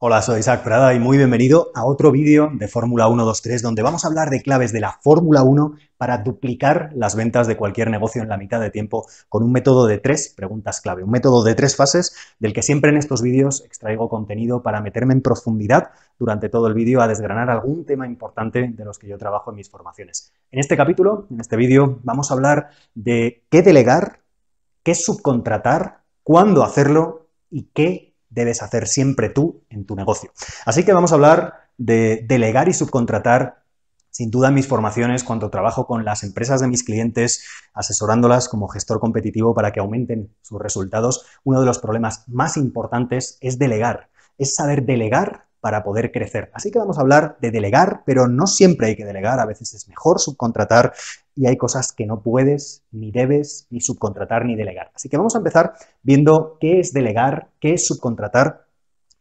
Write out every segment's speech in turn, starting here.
Hola, soy Isaac Prada y muy bienvenido a otro vídeo de Fórmula 123 donde vamos a hablar de claves de la Fórmula 1 para duplicar las ventas de cualquier negocio en la mitad de tiempo con un método de 3 preguntas clave, un método de 3 fases del que siempre en estos vídeos extraigo contenido para meterme en profundidad durante todo el vídeo a desgranar algún tema importante de los que yo trabajo en mis formaciones. En este capítulo, en este vídeo, vamos a hablar de qué delegar, qué subcontratar, cuándo hacerlo y qué debes hacer siempre tú en tu negocio. Así que vamos a hablar de delegar y subcontratar, sin duda en mis formaciones, cuando trabajo con las empresas de mis clientes, asesorándolas como gestor competitivo para que aumenten sus resultados. Uno de los problemas más importantes es delegar, es saber delegar para poder crecer. Así que vamos a hablar de delegar, pero no siempre hay que delegar, a veces es mejor subcontratar y hay cosas que no puedes, ni debes, ni subcontratar, ni delegar. Así que vamos a empezar viendo qué es delegar, qué es subcontratar,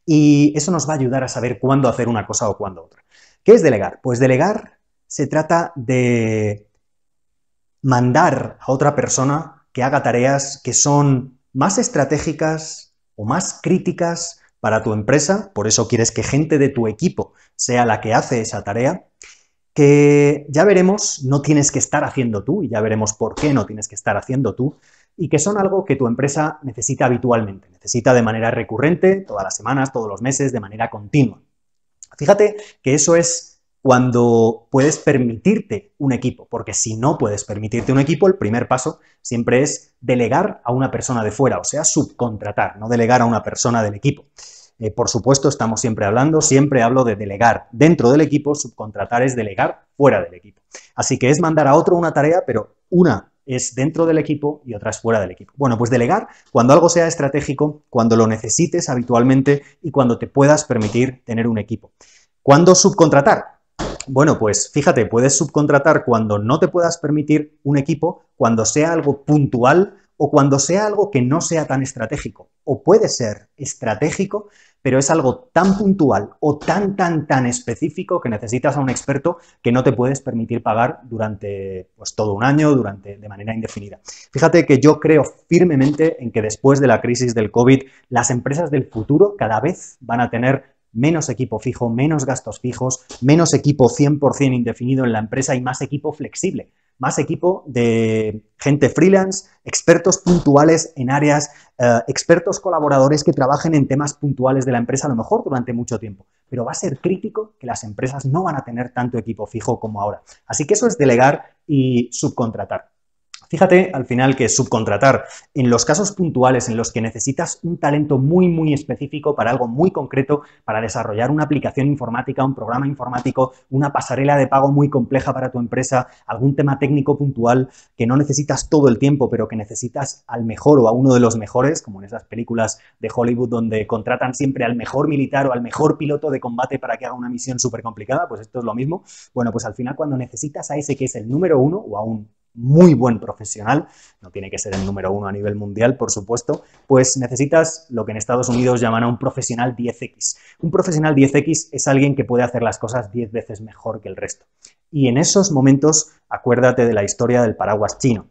y eso nos va a ayudar a saber cuándo hacer una cosa o cuándo otra. ¿Qué es delegar? Pues delegar se trata de mandar a otra persona que haga tareas que son más estratégicas o más críticas para tu empresa, por eso quieres que gente de tu equipo sea la que hace esa tarea, que ya veremos no tienes que estar haciendo tú, y ya veremos por qué no tienes que estar haciendo tú, y que son algo que tu empresa necesita habitualmente, necesita de manera recurrente, todas las semanas, todos los meses, de manera continua. Fíjate que eso es cuando puedes permitirte un equipo, porque si no puedes permitirte un equipo, el primer paso siempre es delegar a una persona de fuera, o sea, subcontratar, no delegar a una persona del equipo. Por supuesto, estamos siempre hablo de delegar dentro del equipo, subcontratar es delegar fuera del equipo. Así que es mandar a otro una tarea, pero una es dentro del equipo y otra es fuera del equipo. Bueno, pues delegar cuando algo sea estratégico, cuando lo necesites habitualmente y cuando te puedas permitir tener un equipo. ¿Cuándo subcontratar? Bueno, pues fíjate, puedes subcontratar cuando no te puedas permitir un equipo, cuando sea algo puntual o cuando sea algo que no sea tan estratégico. O puede ser estratégico, pero es algo tan puntual o tan específico que necesitas a un experto que no te puedes permitir pagar durante pues, todo un año, de manera indefinida. Fíjate que yo creo firmemente en que después de la crisis del COVID, las empresas del futuro cada vez van a tener menos equipo fijo, menos gastos fijos, menos equipo 100% indefinido en la empresa y más equipo flexible, más equipo de gente freelance, expertos puntuales en áreas, expertos colaboradores que trabajen en temas puntuales de la empresa, a lo mejor durante mucho tiempo. Pero va a ser crítico que las empresas no van a tener tanto equipo fijo como ahora. Así que eso es delegar y subcontratar. Fíjate al final que subcontratar en los casos puntuales en los que necesitas un talento muy específico para algo muy concreto, para desarrollar una aplicación informática, un programa informático, una pasarela de pago muy compleja para tu empresa, algún tema técnico puntual que no necesitas todo el tiempo, pero que necesitas al mejor o a uno de los mejores, como en esas películas de Hollywood donde contratan siempre al mejor militar o al mejor piloto de combate para que haga una misión súper complicada, pues esto es lo mismo. Bueno, pues al final cuando necesitas a ese que es el número uno o a un muy buen profesional, no tiene que ser el número uno a nivel mundial, por supuesto, pues necesitas lo que en Estados Unidos llaman a un profesional 10X. Un profesional 10X es alguien que puede hacer las cosas 10 veces mejor que el resto. Y en esos momentos, acuérdate de la historia del paraguas chino.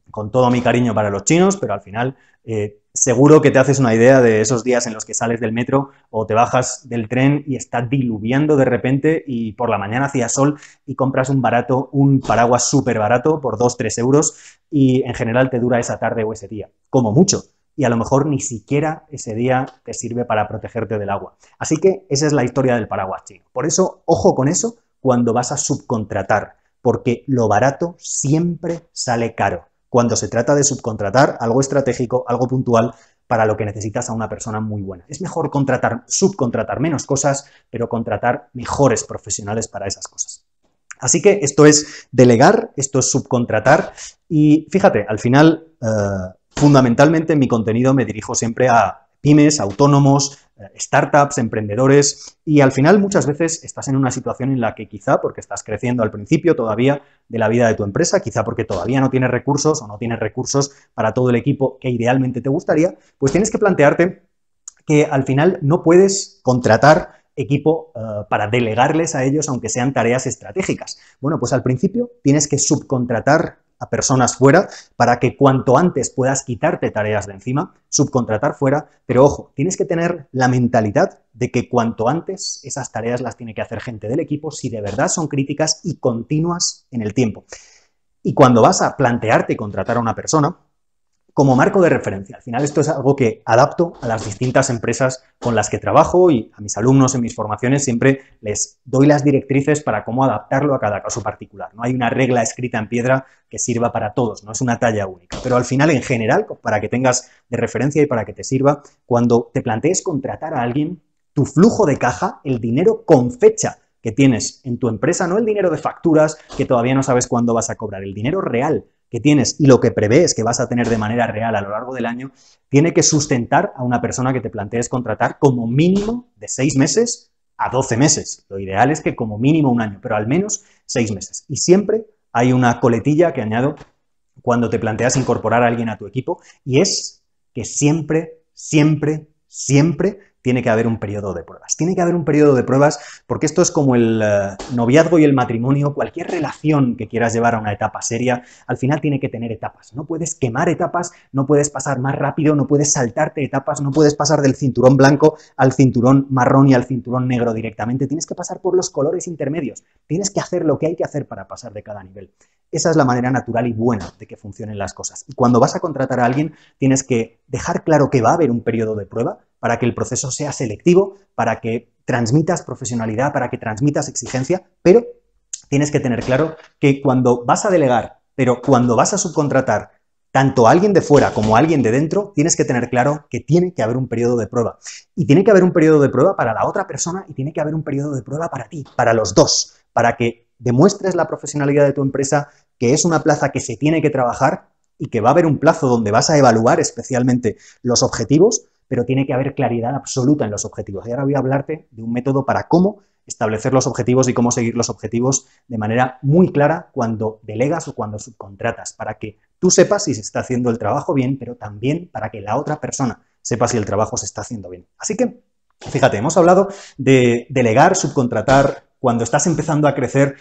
Con todo mi cariño para los chinos, pero al final seguro que te haces una idea de esos días en los que sales del metro o te bajas del tren y está diluviando de repente y por la mañana hacía sol y compras un paraguas súper barato por 2-3 euros y en general te dura esa tarde o ese día, como mucho. Y a lo mejor ni siquiera ese día te sirve para protegerte del agua. Así que esa es la historia del paraguas chino. Por eso, ojo con eso cuando vas a subcontratar, porque lo barato siempre sale caro cuando se trata de subcontratar algo estratégico, algo puntual, para lo que necesitas a una persona muy buena. Es mejor subcontratar menos cosas, pero contratar mejores profesionales para esas cosas. Así que esto es delegar, esto es subcontratar y fíjate, al final, fundamentalmente en mi contenido me dirijo siempre a pymes, autónomos, startups, emprendedores y al final muchas veces estás en una situación en la que quizá porque estás creciendo al principio todavía de la vida de tu empresa, quizá porque todavía no tienes recursos o no tienes recursos para todo el equipo que idealmente te gustaría, pues tienes que plantearte que al final no puedes contratar equipo para delegarles a ellos aunque sean tareas estratégicas. Bueno, pues al principio tienes que subcontratar a personas fuera para que cuanto antes puedas quitarte tareas de encima, subcontratar fuera, pero ojo, tienes que tener la mentalidad de que cuanto antes esas tareas las tiene que hacer gente del equipo si de verdad son críticas y continuas en el tiempo. Y cuando vas a plantearte contratar a una persona, como marco de referencia. Al final esto es algo que adapto a las distintas empresas con las que trabajo y a mis alumnos en mis formaciones siempre les doy las directrices para cómo adaptarlo a cada caso particular. No hay una regla escrita en piedra que sirva para todos, no es una talla única. Pero al final, en general, para que tengas de referencia y para que te sirva, cuando te plantees contratar a alguien, tu flujo de caja, el dinero con fecha que tienes en tu empresa, no el dinero de facturas que todavía no sabes cuándo vas a cobrar, el dinero real que tienes y lo que prevés que vas a tener de manera real a lo largo del año, tiene que sustentar a una persona que te plantees contratar como mínimo de 6 meses a 12 meses. Lo ideal es que como mínimo un año, pero al menos 6 meses. Y siempre hay una coletilla que añado cuando te planteas incorporar a alguien a tu equipo y es que siempre tiene que haber un periodo de pruebas. Tiene que haber un periodo de pruebas porque esto es como el noviazgo y el matrimonio. Cualquier relación que quieras llevar a una etapa seria, al final tiene que tener etapas. No puedes quemar etapas, no puedes pasar más rápido, no puedes saltarte etapas, no puedes pasar del cinturón blanco al cinturón marrón y al cinturón negro directamente. Tienes que pasar por los colores intermedios. Tienes que hacer lo que hay que hacer para pasar de cada nivel. Esa es la manera natural y buena de que funcionen las cosas. Y cuando vas a contratar a alguien, tienes que dejar claro que va a haber un periodo de prueba para que el proceso sea selectivo, para que transmitas profesionalidad, para que transmitas exigencia, pero tienes que tener claro que cuando vas a delegar, pero cuando vas a subcontratar tanto a alguien de fuera como a alguien de dentro, tienes que tener claro que tiene que haber un periodo de prueba. Y tiene que haber un periodo de prueba para la otra persona y tiene que haber un periodo de prueba para ti, para los dos, para que demuestres la profesionalidad de tu empresa, que es una plaza que se tiene que trabajar y que va a haber un plazo donde vas a evaluar especialmente los objetivos, pero tiene que haber claridad absoluta en los objetivos. Y ahora voy a hablarte de un método para cómo establecer los objetivos y cómo seguir los objetivos de manera muy clara cuando delegas o cuando subcontratas, para que tú sepas si se está haciendo el trabajo bien, pero también para que la otra persona sepa si el trabajo se está haciendo bien. Así que, fíjate, hemos hablado de delegar, subcontratar. Cuando estás empezando a crecer,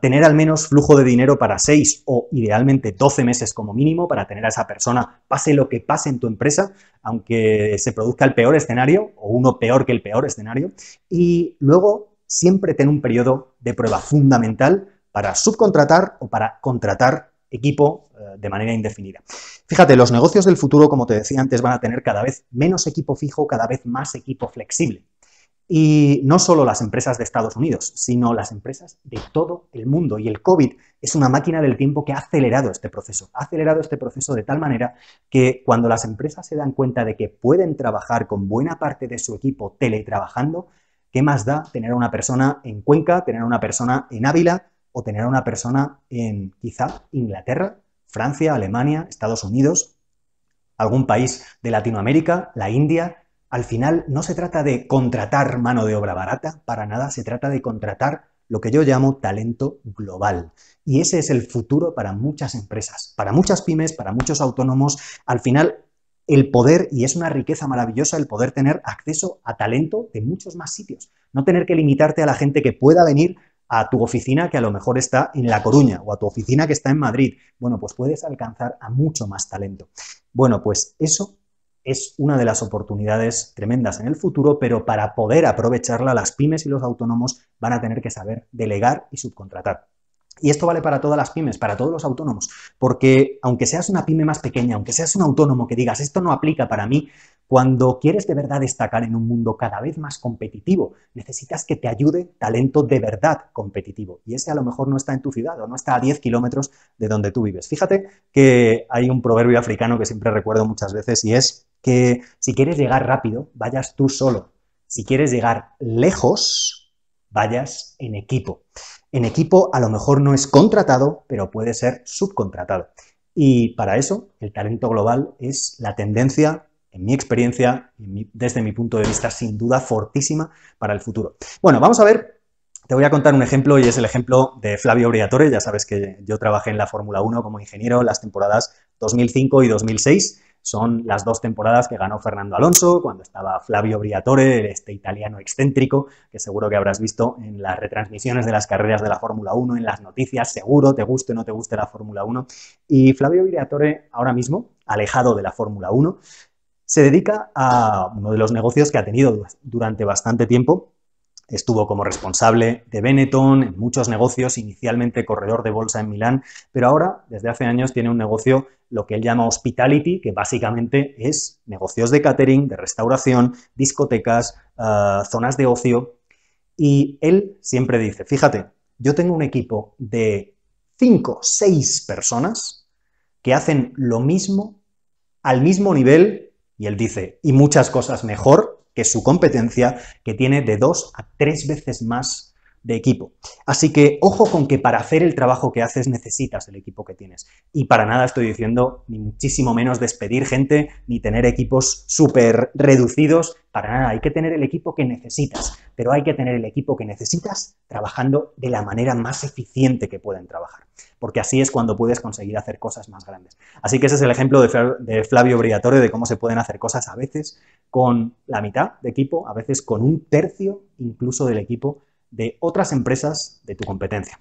tener al menos flujo de dinero para 6 o idealmente 12 meses como mínimo para tener a esa persona, pase lo que pase en tu empresa, aunque se produzca el peor escenario o uno peor que el peor escenario. Y luego siempre ten un periodo de prueba fundamental para subcontratar o para contratar equipo de manera indefinida. Fíjate, los negocios del futuro, como te decía antes, van a tener cada vez menos equipo fijo, cada vez más equipo flexible. Y no solo las empresas de Estados Unidos, sino las empresas de todo el mundo. Y el COVID es una máquina del tiempo que ha acelerado este proceso. Ha acelerado este proceso de tal manera que cuando las empresas se dan cuenta de que pueden trabajar con buena parte de su equipo teletrabajando, ¿qué más da tener a una persona en Cuenca, tener a una persona en Ávila o tener a una persona en quizá Inglaterra, Francia, Alemania, Estados Unidos, algún país de Latinoamérica, la India? Al final no se trata de contratar mano de obra barata, para nada, se trata de contratar lo que yo llamo talento global. Y ese es el futuro para muchas empresas, para muchas pymes, para muchos autónomos. Al final, el poder, y es una riqueza maravillosa el poder tener acceso a talento de muchos más sitios. No tener que limitarte a la gente que pueda venir a tu oficina que a lo mejor está en La Coruña o a tu oficina que está en Madrid. Bueno, pues puedes alcanzar a mucho más talento. Bueno, pues eso es una de las oportunidades tremendas en el futuro, pero para poder aprovecharla, las pymes y los autónomos van a tener que saber delegar y subcontratar. Y esto vale para todas las pymes, para todos los autónomos, porque aunque seas una pyme más pequeña, aunque seas un autónomo que digas, esto no aplica para mí, cuando quieres de verdad destacar en un mundo cada vez más competitivo, necesitas que te ayude talento de verdad competitivo. Y ese a lo mejor no está en tu ciudad o no está a 10 kilómetros de donde tú vives. Fíjate que hay un proverbio africano que siempre recuerdo muchas veces y es que si quieres llegar rápido, vayas tú solo. Si quieres llegar lejos, vayas en equipo. En equipo a lo mejor no es contratado, pero puede ser subcontratado. Y para eso, el talento global es la tendencia, en mi experiencia, desde mi punto de vista, sin duda fortísima para el futuro. Bueno, vamos a ver, te voy a contar un ejemplo y es el ejemplo de Flavio Briatore. Ya sabes que yo trabajé en la Fórmula 1 como ingeniero en las temporadas 2005 y 2006. son las 2 temporadas que ganó Fernando Alonso, cuando estaba Flavio Briatore, este italiano excéntrico, que seguro que habrás visto en las retransmisiones de las carreras de la Fórmula 1, en las noticias, seguro, te guste o no te guste la Fórmula 1. Y Flavio Briatore, ahora mismo, alejado de la Fórmula 1, se dedica a uno de los negocios que ha tenido durante bastante tiempo. Estuvo como responsable de Benetton en muchos negocios, inicialmente corredor de bolsa en Milán, pero ahora, desde hace años, tiene un negocio, lo que él llama hospitality, que básicamente es negocios de catering, de restauración, discotecas, zonas de ocio. Y él siempre dice, fíjate, yo tengo un equipo de 5, 6 personas que hacen lo mismo, al mismo nivel, y él dice, y muchas cosas mejor que su competencia, que tiene de 2 a 3 veces más de equipo. Así que ojo con que para hacer el trabajo que haces necesitas el equipo que tienes. Y para nada estoy diciendo ni muchísimo menos despedir gente, ni tener equipos súper reducidos, para nada. Hay que tener el equipo que necesitas, pero hay que tener el equipo que necesitas trabajando de la manera más eficiente que pueden trabajar, porque así es cuando puedes conseguir hacer cosas más grandes. Así que ese es el ejemplo de Flavio Briatore, de cómo se pueden hacer cosas a veces con la mitad de equipo, a veces con 1/3 incluso del equipo de otras empresas de tu competencia.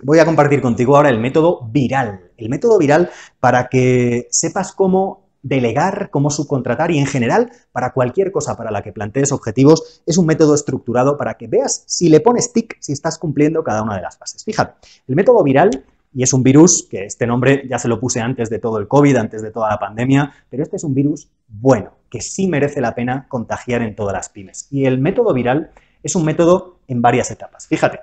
Voy a compartir contigo ahora el método viral. El método viral para que sepas cómo delegar, cómo subcontratar y en general para cualquier cosa para la que plantees objetivos es un método estructurado para que veas si le pones tic, si estás cumpliendo cada una de las fases. Fíjate, el método viral, y es un virus, que este nombre ya se lo puse antes de todo el COVID, antes de toda la pandemia, pero este es un virus bueno, que sí merece la pena contagiar en todas las pymes. Y el método viral es un método en varias etapas. Fíjate,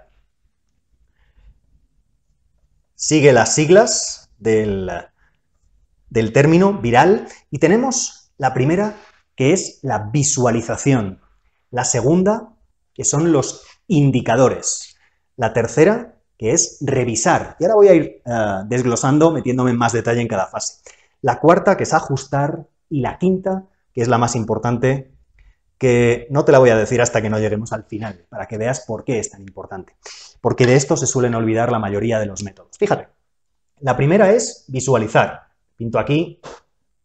sigue las siglas del término viral y tenemos la primera, que es la visualización, la segunda, que son los indicadores, la tercera, que es revisar, y ahora voy a ir desglosando, metiéndome en más detalle en cada fase, la cuarta, que es ajustar, y la quinta, que es la más importante, que no te la voy a decir hasta que no lleguemos al final, para que veas por qué es tan importante, porque de esto se suelen olvidar la mayoría de los métodos. Fíjate, la primera es visualizar. Pinto aquí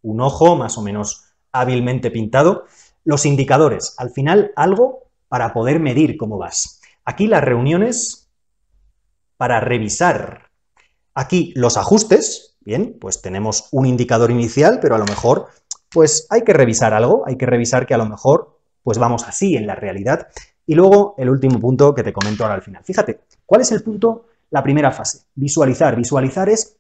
un ojo más o menos hábilmente pintado. Los indicadores, al final algo para poder medir cómo vas. Aquí las reuniones para revisar. Aquí los ajustes, bien, pues tenemos un indicador inicial, pero a lo mejor pues hay que revisar algo, hay que revisar que a lo mejor pues vamos así en la realidad. Y luego el último punto que te comento ahora al final. Fíjate, ¿cuál es el punto? La primera fase, visualizar. Visualizar es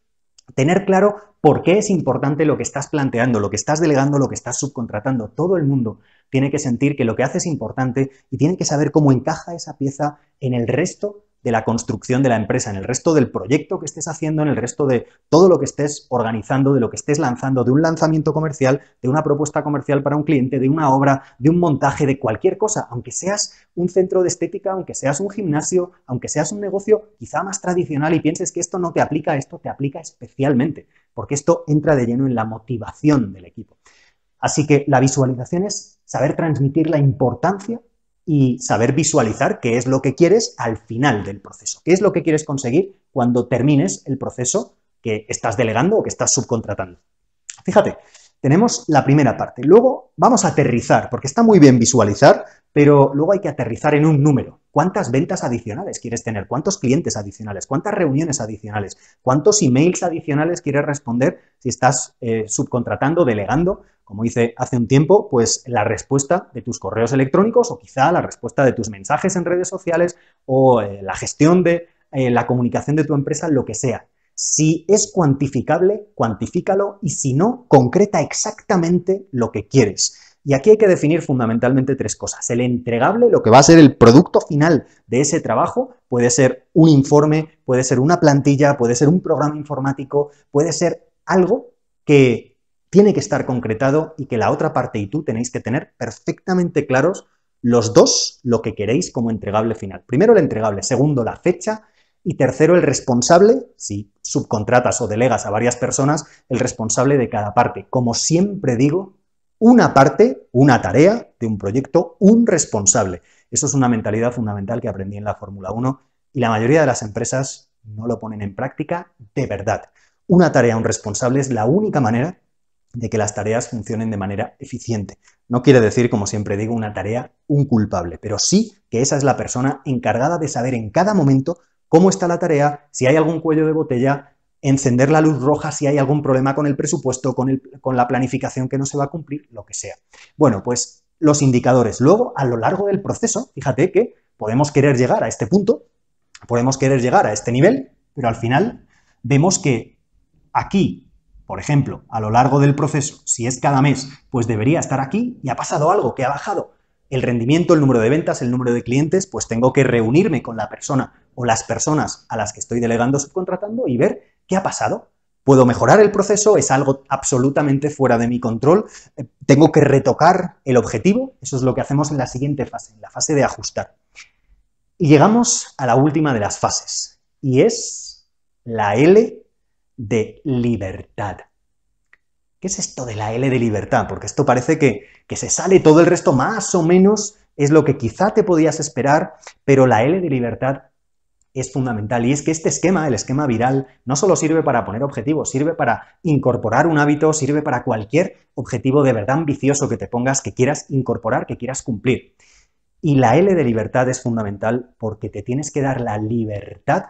tener claro por qué es importante lo que estás planteando, lo que estás delegando, lo que estás subcontratando. Todo el mundo tiene que sentir que lo que hace es importante y tiene que saber cómo encaja esa pieza en el resto de la construcción de la empresa, en el resto del proyecto que estés haciendo, en el resto de todo lo que estés organizando, de lo que estés lanzando, de un lanzamiento comercial, de una propuesta comercial para un cliente, de una obra, de un montaje, de cualquier cosa, aunque seas un centro de estética, aunque seas un gimnasio, aunque seas un negocio quizá más tradicional y pienses que esto no te aplica, esto te aplica especialmente, porque esto entra de lleno en la motivación del equipo. Así que la visualización es saber transmitir la importancia y saber visualizar qué es lo que quieres al final del proceso, qué es lo que quieres conseguir cuando termines el proceso que estás delegando o que estás subcontratando. Fíjate, tenemos la primera parte. Luego vamos a aterrizar, porque está muy bien visualizar, pero luego hay que aterrizar en un número. ¿Cuántas ventas adicionales quieres tener? ¿Cuántos clientes adicionales? ¿Cuántas reuniones adicionales? ¿Cuántos emails adicionales quieres responder si estás subcontratando, delegando? Como hice hace un tiempo, pues la respuesta de tus correos electrónicos o quizá la respuesta de tus mensajes en redes sociales o la gestión de la comunicación de tu empresa, lo que sea. Si es cuantificable, cuantifícalo y si no, concreta exactamente lo que quieres. Y aquí hay que definir fundamentalmente 3 cosas. El entregable, lo que va a ser el producto final de ese trabajo, puede ser un informe, puede ser una plantilla, puede ser un programa informático, puede ser algo que tiene que estar concretado y que la otra parte y tú tenéis que tener perfectamente claros los dos lo que queréis como entregable final. Primero el entregable, segundo la fecha y tercero el responsable, si subcontratas o delegas a varias personas, el responsable de cada parte. Como siempre digo, una parte, una tarea de un proyecto, un responsable. Eso es una mentalidad fundamental que aprendí en la Fórmula 1 y la mayoría de las empresas no lo ponen en práctica de verdad. Una tarea, un responsable es la única manera de que las tareas funcionen de manera eficiente. No quiere decir, como siempre digo, una tarea un culpable, pero sí que esa es la persona encargada de saber en cada momento cómo está la tarea, si hay algún cuello de botella, encender la luz roja si hay algún problema con el presupuesto, con la planificación que no se va a cumplir, lo que sea. Bueno, pues los indicadores. Luego, a lo largo del proceso, fíjate que podemos querer llegar a este punto, podemos querer llegar a este nivel, pero al final vemos que aquí, por ejemplo, a lo largo del proceso, si es cada mes, pues debería estar aquí y ha pasado algo, que ha bajado el rendimiento, el número de ventas, el número de clientes, pues tengo que reunirme con la persona o las personas a las que estoy delegando subcontratando y ver qué ha pasado. ¿Puedo mejorar el proceso? ¿Es algo absolutamente fuera de mi control? ¿Tengo que retocar el objetivo? Eso es lo que hacemos en la siguiente fase, en la fase de ajustar. Y llegamos a la última de las fases, y es la L de libertad. ¿Qué es esto de la L de libertad? Porque esto parece que se sale, todo el resto más o menos es lo que quizá te podías esperar, pero la L de libertad es fundamental. Y es que este esquema, el esquema viral, no solo sirve para poner objetivos, sirve para incorporar un hábito, sirve para cualquier objetivo de verdad ambicioso que te pongas, que quieras incorporar, que quieras cumplir. Y la L de libertad es fundamental porque te tienes que dar la libertad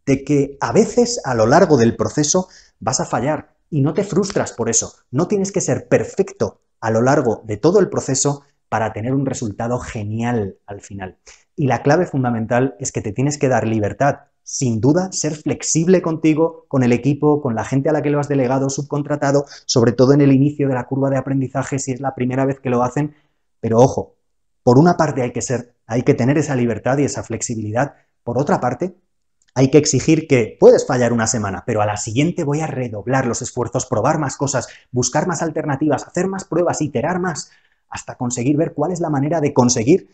de que a veces a lo largo del proceso vas a fallar y no te frustras por eso. No tienes que ser perfecto a lo largo de todo el proceso para tener un resultado genial al final. Y la clave fundamental es que te tienes que dar libertad. Sin duda, ser flexible contigo, con el equipo, con la gente a la que lo has delegado, subcontratado, sobre todo en el inicio de la curva de aprendizaje, si es la primera vez que lo hacen. Pero ojo, por una parte hay que tener esa libertad y esa flexibilidad. Por otra parte, hay que exigir que puedes fallar una semana, pero a la siguiente voy a redoblar los esfuerzos, probar más cosas, buscar más alternativas, hacer más pruebas, iterar más, hasta conseguir ver cuál es la manera de conseguir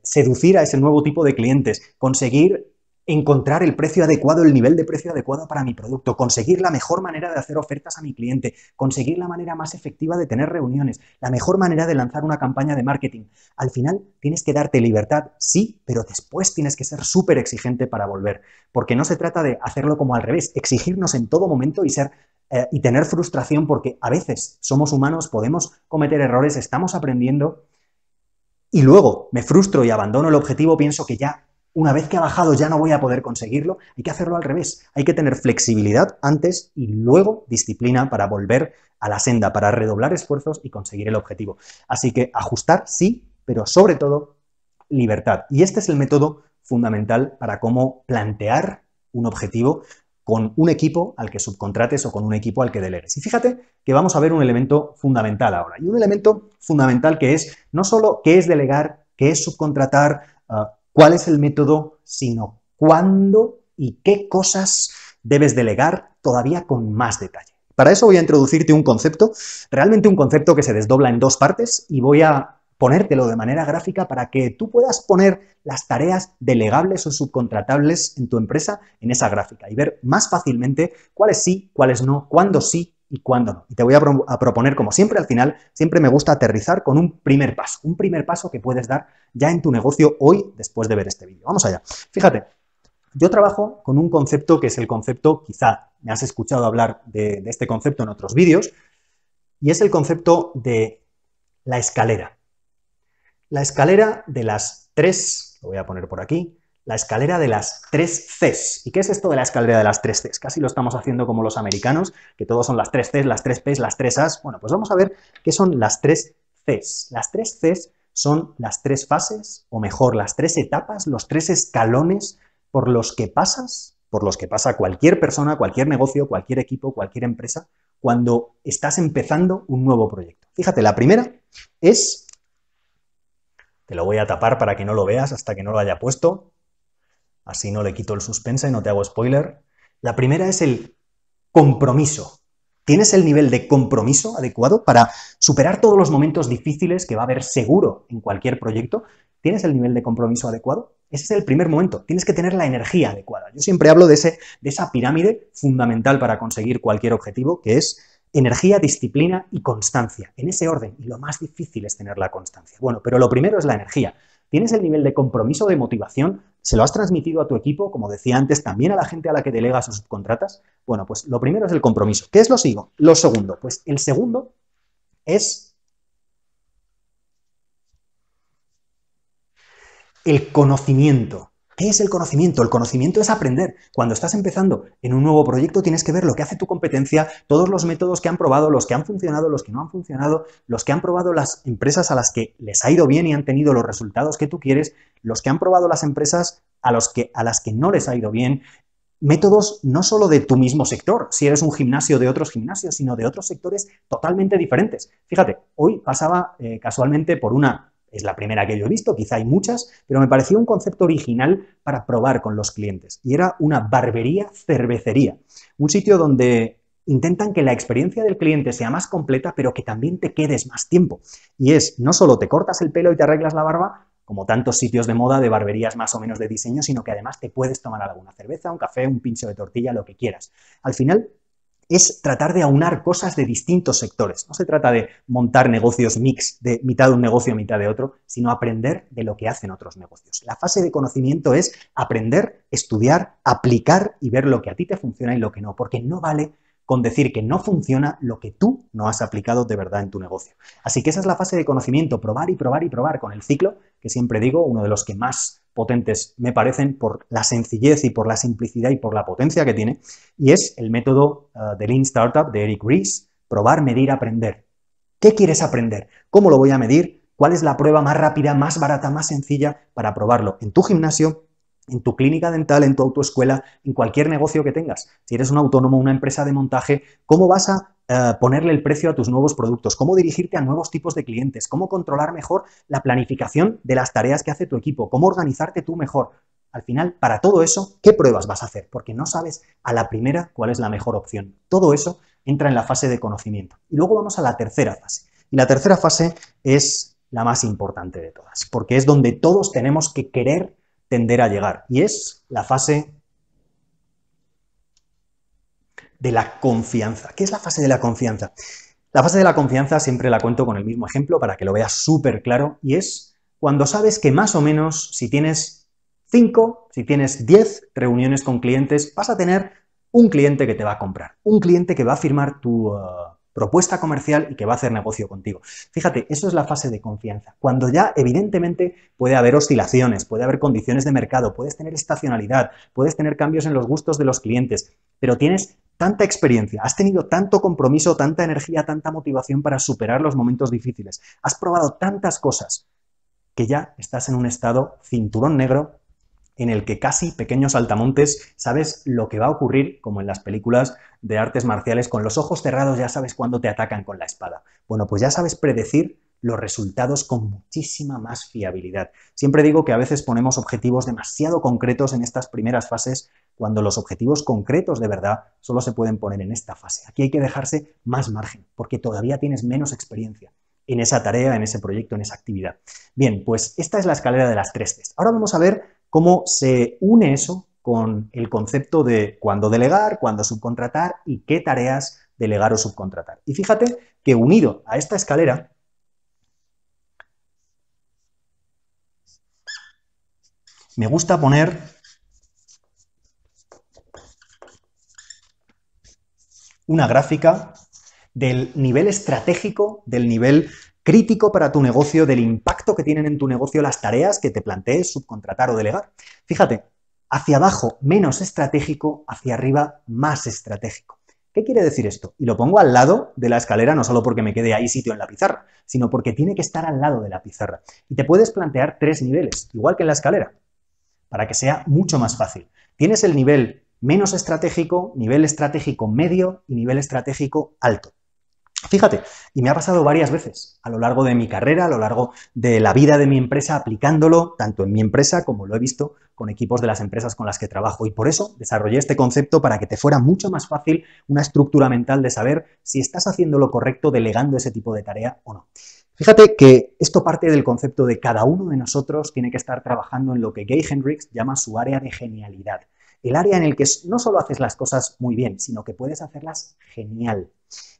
seducir a ese nuevo tipo de clientes, conseguir encontrar el precio adecuado, el nivel de precio adecuado para mi producto, conseguir la mejor manera de hacer ofertas a mi cliente, conseguir la manera más efectiva de tener reuniones, la mejor manera de lanzar una campaña de marketing. Al final tienes que darte libertad, sí, pero después tienes que ser súper exigente para volver, porque no se trata de hacerlo como al revés, exigirnos en todo momento y tener frustración porque a veces somos humanos, podemos cometer errores, estamos aprendiendo y luego me frustro y abandono el objetivo, pienso que ya, una vez que ha bajado, ya no voy a poder conseguirlo. Hay que hacerlo al revés. Hay que tener flexibilidad antes y luego disciplina para volver a la senda, para redoblar esfuerzos y conseguir el objetivo. Así que ajustar sí, pero sobre todo libertad. Y este es el método fundamental para cómo plantear un objetivo con un equipo al que subcontrates o con un equipo al que delegues. Y fíjate que vamos a ver un elemento fundamental ahora. Y un elemento fundamental que es no solo qué es delegar, qué es subcontratar, cuál es el método, sino cuándo y qué cosas debes delegar todavía con más detalle. Para eso voy a introducirte un concepto, realmente un concepto que se desdobla en dos partes y voy a ponértelo de manera gráfica para que tú puedas poner las tareas delegables o subcontratables en tu empresa en esa gráfica y ver más fácilmente cuáles sí, cuáles no, cuándo sí y cuándo no. Y te voy a proponer, como siempre al final, siempre me gusta aterrizar con un primer paso que puedes dar ya en tu negocio hoy después de ver este vídeo. Vamos allá. Fíjate, yo trabajo con un concepto que es el concepto, quizá me has escuchado hablar de este concepto en otros vídeos, y es el concepto de la escalera. La escalera de las tres, lo voy a poner por aquí, la escalera de las 3 Cs. ¿Y qué es esto de la escalera de las 3 Cs? Casi lo estamos haciendo como los americanos, que todos son las 3 Cs, las 3 Ps, las 3 As. Bueno, pues vamos a ver qué son las 3 Cs. Las 3 Cs son las 3 fases, o mejor, las 3 etapas, los 3 escalones por los que pasa cualquier persona, cualquier negocio, cualquier equipo, cualquier empresa, cuando estás empezando un nuevo proyecto. Fíjate, la primera es... Te lo voy a tapar para que no lo veas hasta que no lo haya puesto. Así no le quito el suspense y no te hago spoiler. La primera es el compromiso. ¿Tienes el nivel de compromiso adecuado para superar todos los momentos difíciles que va a haber seguro en cualquier proyecto? ¿Tienes el nivel de compromiso adecuado? Ese es el primer momento. Tienes que tener la energía adecuada. Yo siempre hablo de esa pirámide fundamental para conseguir cualquier objetivo, que es energía, disciplina y constancia, en ese orden. Y lo más difícil es tener la constancia. Bueno, pero lo primero es la energía. ¿Tienes el nivel de compromiso, de motivación ¿Se lo has transmitido a tu equipo, como decía antes, también a la gente a la que delegas o subcontratas? Bueno, pues lo primero es el compromiso. ¿Qué es lo segundo? Pues el segundo es el conocimiento. ¿Qué es el conocimiento? El conocimiento es aprender. Cuando estás empezando en un nuevo proyecto tienes que ver lo que hace tu competencia, todos los métodos que han probado, los que han funcionado, los que no han funcionado, los que han probado las empresas a las que les ha ido bien y han tenido los resultados que tú quieres, los que han probado las empresas a las que no les ha ido bien, métodos no solo de tu mismo sector, si eres un gimnasio de otros gimnasios, sino de otros sectores totalmente diferentes. Fíjate, hoy pasaba casualmente por es la primera que yo he visto, quizá hay muchas, pero me pareció un concepto original para probar con los clientes. Y era una barbería cervecería, un sitio donde intentan que la experiencia del cliente sea más completa, pero que también te quedes más tiempo. Y es, no solo te cortas el pelo y te arreglas la barba, como tantos sitios de moda, de barberías más o menos de diseño, sino que además te puedes tomar alguna cerveza, un café, un pincho de tortilla, lo que quieras. Al final, es tratar de aunar cosas de distintos sectores. No se trata de montar negocios mix, de mitad de un negocio, mitad de otro, sino aprender de lo que hacen otros negocios. La fase de conocimiento es aprender, estudiar, aplicar y ver lo que a ti te funciona y lo que no, porque no vale con decir que no funciona lo que tú no has aplicado de verdad en tu negocio. Así que esa es la fase de conocimiento, probar y probar y probar con el ciclo, que siempre digo, uno de los que más potentes me parecen por la sencillez y por la simplicidad y por la potencia que tiene, y es el método de Lean Startup de Eric Ries, probar, medir, aprender. ¿Qué quieres aprender? ¿Cómo lo voy a medir? ¿Cuál es la prueba más rápida, más barata, más sencilla para probarlo en tu gimnasio, en tu clínica dental, en tu autoescuela, en cualquier negocio que tengas? Si eres un autónomo, una empresa de montaje, ¿cómo vas a ponerle el precio a tus nuevos productos? ¿Cómo dirigirte a nuevos tipos de clientes? ¿Cómo controlar mejor la planificación de las tareas que hace tu equipo? ¿Cómo organizarte tú mejor? Al final, para todo eso, ¿qué pruebas vas a hacer? Porque no sabes a la primera cuál es la mejor opción. Todo eso entra en la fase de conocimiento. Y luego vamos a la tercera fase. Y la tercera fase es la más importante de todas, porque es donde todos tenemos que querer tender a llegar. Y es la fase de la confianza. ¿Qué es la fase de la confianza? La fase de la confianza siempre la cuento con el mismo ejemplo para que lo veas súper claro, y es cuando sabes que más o menos si tienes 5, si tienes 10 reuniones con clientes, vas a tener un cliente que te va a comprar, un cliente que va a firmar tu propuesta comercial y que va a hacer negocio contigo. Fíjate, eso es la fase de confianza. Cuando ya, evidentemente, puede haber oscilaciones, puede haber condiciones de mercado, puedes tener estacionalidad, puedes tener cambios en los gustos de los clientes, pero tienes tanta experiencia, has tenido tanto compromiso, tanta energía, tanta motivación para superar los momentos difíciles, has probado tantas cosas que ya estás en un estado cinturón negro en el que casi pequeños saltamontes sabes lo que va a ocurrir, como en las películas de artes marciales, con los ojos cerrados ya sabes cuándo te atacan con la espada. Bueno, pues ya sabes predecir los resultados con muchísima más fiabilidad. Siempre digo que a veces ponemos objetivos demasiado concretos en estas primeras fases, cuando los objetivos concretos de verdad solo se pueden poner en esta fase. Aquí hay que dejarse más margen, porque todavía tienes menos experiencia en esa tarea, en ese proyecto, en esa actividad. Bien, pues esta es la escalera de las 3 Cs. Ahora vamos a ver cómo se une eso con el concepto de cuándo delegar, cuándo subcontratar y qué tareas delegar o subcontratar. Y fíjate que unido a esta escalera me gusta poner una gráfica del nivel estratégico, del nivel crítico para tu negocio, del impacto que tienen en tu negocio las tareas que te plantees subcontratar o delegar. Fíjate, hacia abajo menos estratégico, hacia arriba más estratégico. ¿Qué quiere decir esto? Y lo pongo al lado de la escalera no solo porque me quede ahí sitio en la pizarra, sino porque tiene que estar al lado de la pizarra. Y te puedes plantear 3 niveles, igual que en la escalera, para que sea mucho más fácil. Tienes el nivel menos estratégico, nivel estratégico medio y nivel estratégico alto. Fíjate, y me ha pasado varias veces a lo largo de mi carrera, a lo largo de la vida de mi empresa, aplicándolo tanto en mi empresa como lo he visto con equipos de las empresas con las que trabajo. Y por eso desarrollé este concepto para que te fuera mucho más fácil una estructura mental de saber si estás haciendo lo correcto delegando ese tipo de tarea o no. Fíjate que esto parte del concepto de cada uno de nosotros tiene que estar trabajando en lo que Gay Hendricks llama su área de genialidad. El área en el que no solo haces las cosas muy bien, sino que puedes hacerlas genial.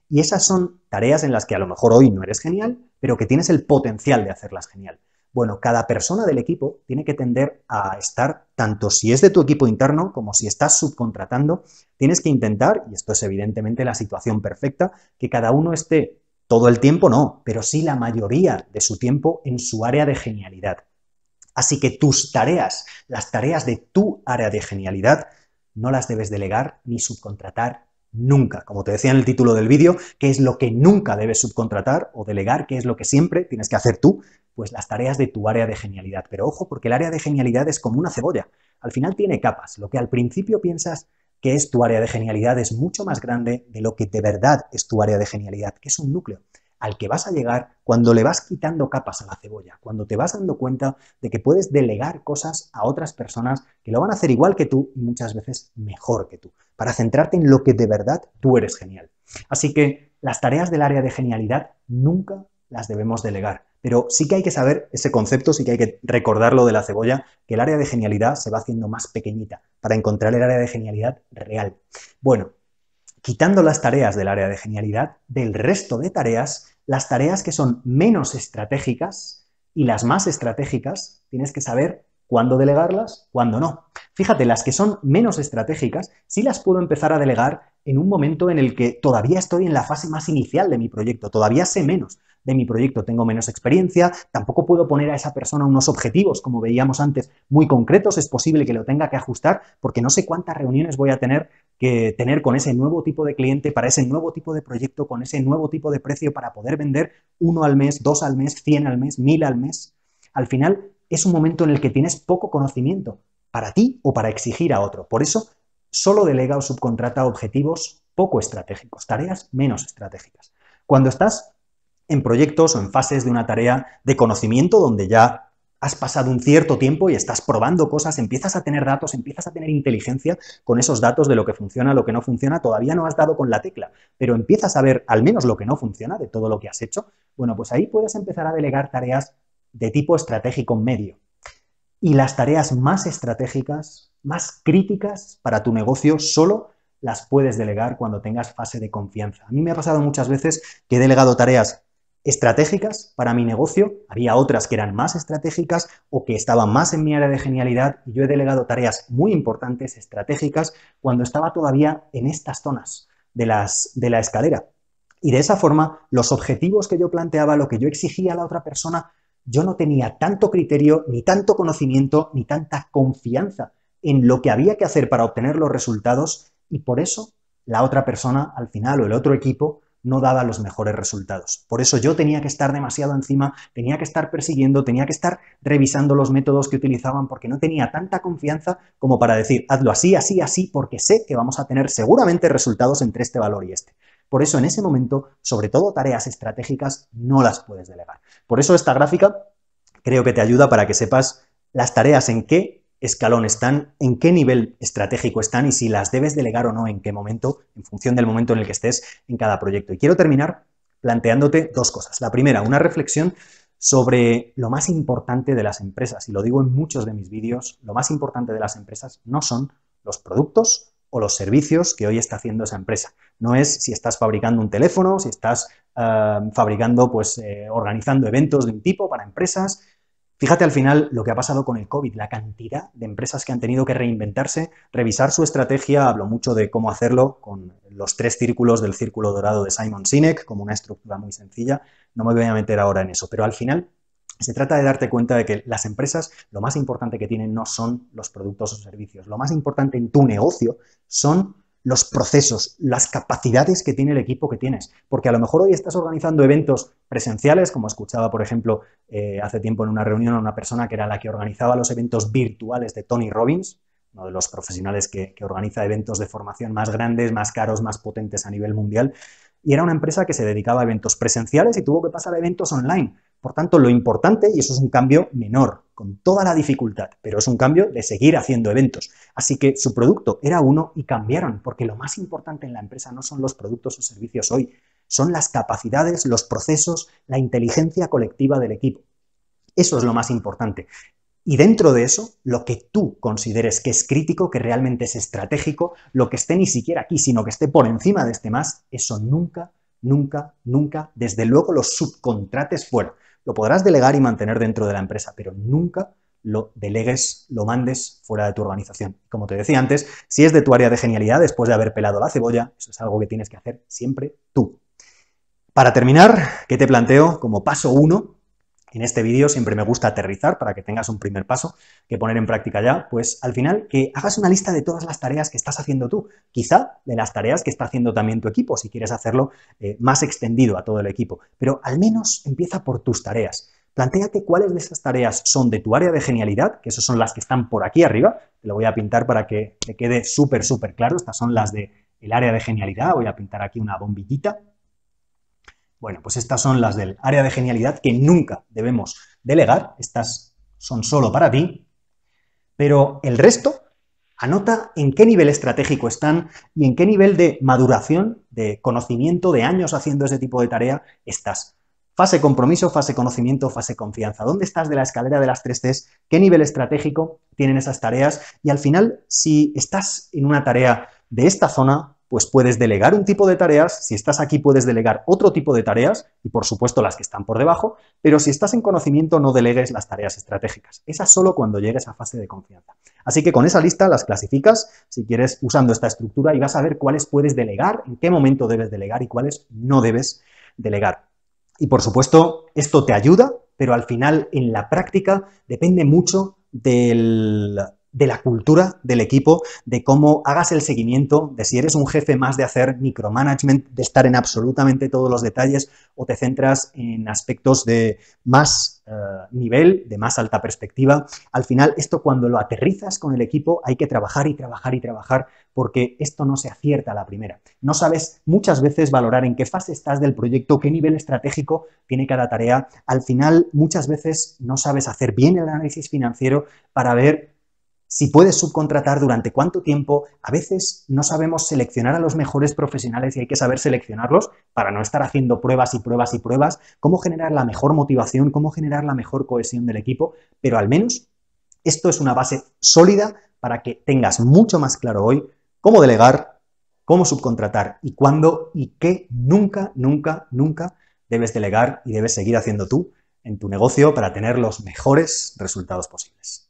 Y esas son tareas en las que a lo mejor hoy no eres genial, pero que tienes el potencial de hacerlas genial. Bueno, cada persona del equipo tiene que tender a estar, tanto si es de tu equipo interno como si estás subcontratando, tienes que intentar, y esto es evidentemente la situación perfecta, que cada uno esté todo el tiempo, no, pero sí la mayoría de su tiempo en su área de genialidad. Así que tus tareas, las tareas de tu área de genialidad, no las debes delegar ni subcontratar nunca. Como te decía en el título del vídeo, ¿qué es lo que nunca debes subcontratar o delegar? ¿Qué es lo que siempre tienes que hacer tú? Pues las tareas de tu área de genialidad. Pero ojo, porque el área de genialidad es como una cebolla. Al final tiene capas. Lo que al principio piensas que es tu área de genialidad es mucho más grande de lo que de verdad es tu área de genialidad, que es un núcleo al que vas a llegar cuando le vas quitando capas a la cebolla, cuando te vas dando cuenta de que puedes delegar cosas a otras personas que lo van a hacer igual que tú y muchas veces mejor que tú, para centrarte en lo que de verdad tú eres genial. Así que las tareas del área de genialidad nunca las debemos delegar, pero sí que hay que saber ese concepto, sí que hay que recordarlo de la cebolla, que el área de genialidad se va haciendo más pequeñita para encontrar el área de genialidad real. Bueno, quitando las tareas del área de genialidad, del resto de tareas, las tareas que son menos estratégicas y las más estratégicas, tienes que saber cuándo delegarlas, cuándo no. Fíjate, las que son menos estratégicas, sí las puedo empezar a delegar en un momento en el que todavía estoy en la fase más inicial de mi proyecto, todavía sé menos de mi proyecto, tengo menos experiencia, tampoco puedo poner a esa persona unos objetivos, como veíamos antes, muy concretos, es posible que lo tenga que ajustar porque no sé cuántas reuniones voy a tener que tener con ese nuevo tipo de cliente, para ese nuevo tipo de proyecto, con ese nuevo tipo de precio para poder vender 1 al mes, 2 al mes, 100 al mes, 1000 al mes. Al final es un momento en el que tienes poco conocimiento para ti o para exigir a otro. Por eso, solo delega o subcontrata objetivos poco estratégicos, tareas menos estratégicas. Cuando estás en proyectos o en fases de una tarea de conocimiento donde ya has pasado un cierto tiempo y estás probando cosas, empiezas a tener datos, empiezas a tener inteligencia con esos datos de lo que funciona, lo que no funciona, todavía no has dado con la tecla, pero empiezas a ver al menos lo que no funciona de todo lo que has hecho, bueno, pues ahí puedes empezar a delegar tareas de tipo estratégico medio. Y las tareas más estratégicas, más críticas para tu negocio, solo las puedes delegar cuando tengas fase de confianza. A mí me ha pasado muchas veces que he delegado tareas estratégicas para mi negocio, había otras que eran más estratégicas o que estaban más en mi área de genialidad y yo he delegado tareas muy importantes, estratégicas, cuando estaba todavía en estas zonas de la escalera. Y de esa forma, los objetivos que yo planteaba, lo que yo exigía a la otra persona, yo no tenía tanto criterio, ni tanto conocimiento, ni tanta confianza en lo que había que hacer para obtener los resultados y por eso la otra persona al final o el otro equipo no daba los mejores resultados. Por eso yo tenía que estar demasiado encima, tenía que estar persiguiendo, tenía que estar revisando los métodos que utilizaban porque no tenía tanta confianza como para decir, hazlo así, así, así, porque sé que vamos a tener seguramente resultados entre este valor y este. Por eso en ese momento, sobre todo tareas estratégicas, no las puedes delegar. Por eso esta gráfica creo que te ayuda para que sepas las tareas en qué escalón están, en qué nivel estratégico están y si las debes delegar o no, en qué momento, en función del momento en el que estés en cada proyecto. Y quiero terminar planteándote dos cosas. La primera, una reflexión sobre lo más importante de las empresas. Y lo digo en muchos de mis vídeos, lo más importante de las empresas no son los productos o los servicios que hoy está haciendo esa empresa. No es si estás fabricando un teléfono, si estás fabricando, organizando eventos de un tipo para empresas. Fíjate al final lo que ha pasado con el COVID, la cantidad de empresas que han tenido que reinventarse, revisar su estrategia. Hablo mucho de cómo hacerlo con los 3 círculos del círculo dorado de Simon Sinek, como una estructura muy sencilla. No me voy a meter ahora en eso, pero al final se trata de darte cuenta de que las empresas lo más importante que tienen no son los productos o servicios. Lo más importante en tu negocio son los procesos, las capacidades que tiene el equipo que tienes. Porque a lo mejor hoy estás organizando eventos presenciales, como escuchaba, por ejemplo, hace tiempo en una reunión a una persona que era la que organizaba los eventos virtuales de Tony Robbins, uno de los profesionales que organiza eventos de formación más grandes, más caros, más potentes a nivel mundial. Y era una empresa que se dedicaba a eventos presenciales y tuvo que pasar a eventos online. Por tanto, lo importante, y eso es un cambio menor, con toda la dificultad, pero es un cambio de seguir haciendo eventos. Así que su producto era uno y cambiaron, porque lo más importante en la empresa no son los productos o servicios hoy, son las capacidades, los procesos, la inteligencia colectiva del equipo. Eso es lo más importante. Y dentro de eso, lo que tú consideres que es crítico, que realmente es estratégico, lo que esté ni siquiera aquí, sino que esté por encima de este más, eso nunca, nunca, nunca, desde luego lo subcontrates fuera. lo podrás delegar y mantener dentro de la empresa, pero nunca lo delegues, lo mandes fuera de tu organización. Como te decía antes, si es de tu área de genialidad, después de haber pelado la cebolla, eso es algo que tienes que hacer siempre tú. Para terminar, ¿qué te planteo como paso 1? En este vídeo siempre me gusta aterrizar para que tengas un primer paso que poner en práctica ya, pues al final que hagas una lista de todas las tareas que estás haciendo tú, quizá de las tareas que está haciendo también tu equipo, si quieres hacerlo más extendido a todo el equipo, pero al menos empieza por tus tareas. Plantéate cuáles de esas tareas son de tu área de genialidad, que esas son las que están por aquí arriba, te lo voy a pintar para que te quede súper claro, estas son las del área de genialidad, voy a pintar aquí una bombillita. Bueno, pues estas son las del área de genialidad que nunca debemos delegar, estas son solo para ti, pero el resto, anota en qué nivel estratégico están y en qué nivel de maduración, de conocimiento, de años haciendo ese tipo de tarea estás. Fase compromiso, fase conocimiento, fase confianza. ¿Dónde estás de la escalera de las 3 Cs? ¿Qué nivel estratégico tienen esas tareas? Y al final, si estás en una tarea de esta zona, pues puedes delegar un tipo de tareas, si estás aquí puedes delegar otro tipo de tareas, y por supuesto las que están por debajo, pero si estás en conocimiento no delegues las tareas estratégicas. Esa solo cuando llegues a fase de confianza. Así que con esa lista las clasificas, si quieres, usando esta estructura, y vas a ver cuáles puedes delegar, en qué momento debes delegar y cuáles no debes delegar. Y por supuesto, esto te ayuda, pero al final, en la práctica, depende mucho de la cultura del equipo, de cómo hagas el seguimiento, de si eres un jefe más de hacer micromanagement, de estar en absolutamente todos los detalles, o te centras en aspectos de más nivel, de más alta perspectiva. Al final, esto cuando lo aterrizas con el equipo, hay que trabajar y trabajar y trabajar, porque esto no se acierta a la primera. No sabes muchas veces valorar en qué fase estás del proyecto, qué nivel estratégico tiene cada tarea. Al final, muchas veces no sabes hacer bien el análisis financiero para ver si puedes subcontratar, durante cuánto tiempo. A veces no sabemos seleccionar a los mejores profesionales y hay que saber seleccionarlos para no estar haciendo pruebas y pruebas y pruebas, cómo generar la mejor motivación, cómo generar la mejor cohesión del equipo, pero al menos esto es una base sólida para que tengas mucho más claro hoy cómo delegar, cómo subcontratar y cuándo y qué nunca, nunca, nunca debes delegar y debes seguir haciendo tú en tu negocio para tener los mejores resultados posibles.